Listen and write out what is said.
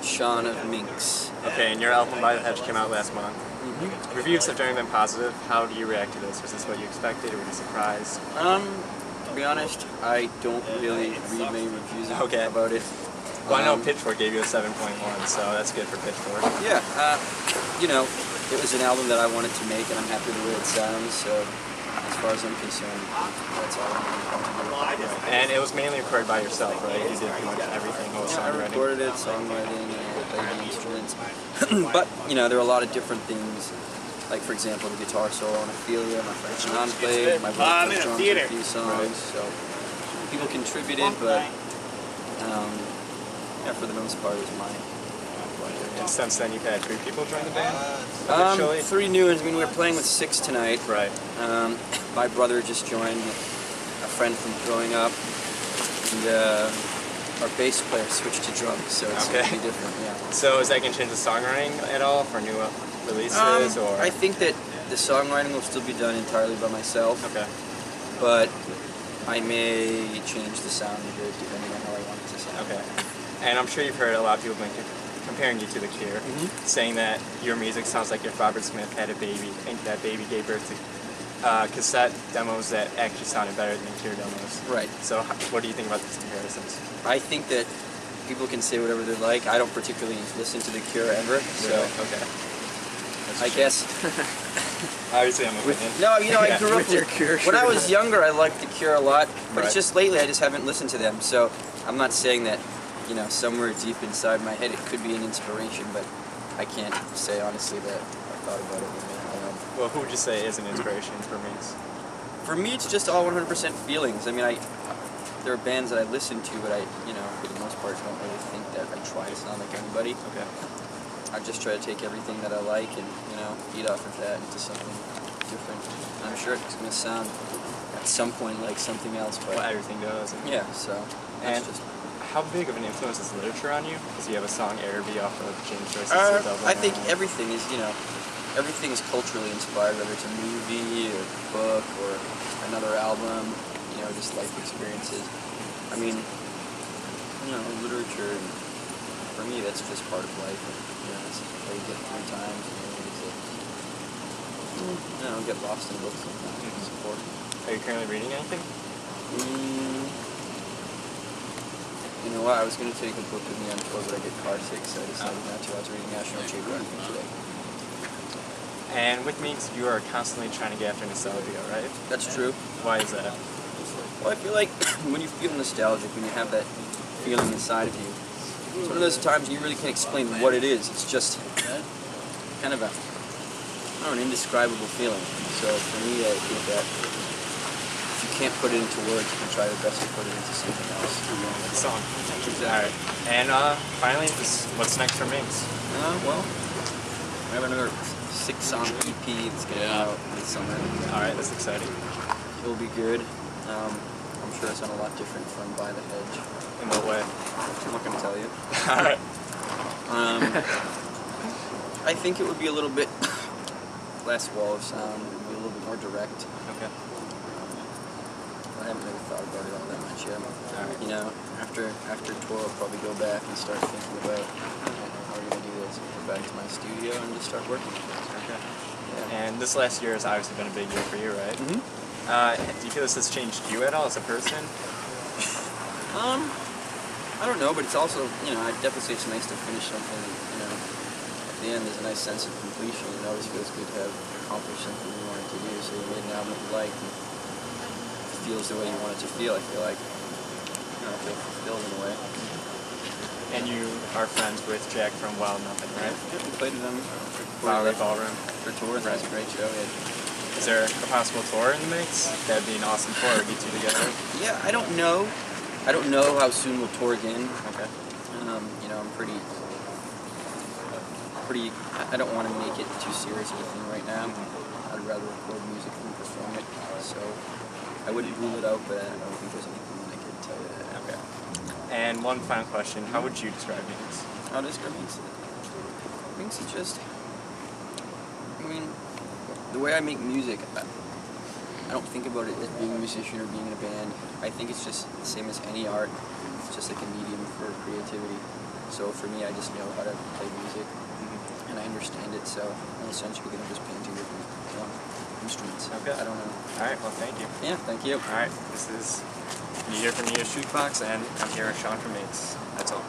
Sean of Minks. Okay, and your album By the Hedge came out last month. Mm-hmm. Reviews have generally been positive. How do you react to this? Was this what you expected, or were you surprised? To be honest, I don't really read many reviews about it. Well, I know Pitchfork gave you a 7.1, so that's good for Pitchfork. Yeah, you know, it was an album that I wanted to make, and I'm happy with the way it sounds, so as far as I'm concerned, that's all I'm going to do. Right. And it was mainly recorded by yourself, right? You did pretty much everything, whole songwriting. I recorded it, songwriting, played the instruments, but, you know, there are a lot of different things. Like, for example, the guitar solo on Ophelia, my friend Sean played, my brother played drums on a few songs, so people contributed, but yeah, for the most part, it was mine. And since then, you've had 3 people join the band? 3 new ones. I mean, we're playing with 6 tonight. Right. My brother just joined, a friend from growing up, and our bass player switched to drums, so it's going to be different, yeah. So is that going to change the songwriting at all for new releases? Or I think that the songwriting will still be done entirely by myself. Okay. But I may change the sound a bit depending on how I want it to sound. Okay. And I'm sure you've heard a lot of people comparing you to The Cure, saying that your music sounds like if Robert Smith had a baby and that baby gave birth to cassette demos that actually sounded better than Cure demos. Right. So what do you think about these comparisons? I think that people can say whatever they like. I don't particularly listen to The Cure ever, so okay. I guess. Obviously, I'm a fan. No, you know, I grew up with Cure. When I was younger, I liked The Cure a lot, but it's Right. just lately I just haven't listened to them. So I'm not saying that, you know, somewhere deep inside my head it could be an inspiration, but I can't say honestly that I thought about it. Well, who would you say is an inspiration for Minks? For me, it's just all 100% feelings. I mean, there are bands that I listen to, but I, you know, for the most part, don't really think that I try to sound like anybody. Okay. I just try to take everything that I like and, you know, feed off of that into something different. And I'm sure it's going to sound at some point like something else, but well, everything does. Yeah, so that's just. How big of an influence is literature on you? Because you have a song "Airby" off of James Joyce's album. I think everything is, you know, everything is culturally inspired, whether it's a movie or a book or another album, you know, just life experiences. I mean, you know, literature, for me, that's just part of life. You know, it's how you get through times. You know, get lost in books sometimes. It's important. Are you currently reading anything? You know what, I was going to take a book with me on tour, but I get car sick, so I decided not to. I was reading National Jukebox today. And with Minks, you are constantly trying to get after nostalgia, right? That's true. Why is that? Well, I feel like when you feel nostalgic, when you have that feeling inside of you, it's one of those times you really can't explain what it is. It's just kind of an indescribable feeling. So for me, I think that if you can't put it into words, you can try your best to put it into something else. The song. Exactly. Alright. And finally, what's next for Minks? Well, I have another 6-song EP that's going to come out this summer. Alright, that's exciting. It'll be good. I'm sure it's not a lot different from By the Hedge. In what way? I'm not going to tell you. Alright. I think it would be a little bit less wall of sound. It would be a little bit more direct. Okay. I haven't really thought about it all that much yet. Alright. You know, after tour, I'll probably go back and start thinking about how we're going to do this. Go back to my studio and just start working. Okay. Yeah. And this last year has obviously been a big year for you, right? Do you feel this has changed you at all as a person? I don't know, but it's also, you know, I'd definitely say it's nice to finish something, you know, at the end there's a nice sense of completion. It always feels good to have accomplished something you wanted to do, so you made an album that you like, and it feels the way you want it to feel. I feel like, you know, I feel fulfilled in a way. And you are friends with Jack from Wild Nothing, right? Yeah, we played with them Ballroom. for tour, and that was a great show. Is there a possible tour in the mix? That'd be an awesome tour to get you together. Yeah, I don't know. I don't know how soon we'll tour again. Okay. You know, I'm pretty. I don't want to make it too serious of a thing right now. I'd rather record music than perform it. So I wouldn't rule it out, but I don't think there's anything I could tell you that. Okay. And one final question: how would you describe Minks? How to describe Minks? Minks is just. I mean, the way I make music, I don't think about it as being a musician or being in a band. I think it's just the same as any art. It's just like a medium for creativity. So for me, I just know how to play music, and I understand it. So in a sense, you're going to just playing two different instruments. Okay. I don't know. All right. Well, thank you. Yeah, thank you. All right. This is Neader from Neadersjukebox, and I'm here with Sean from Minks. That's all.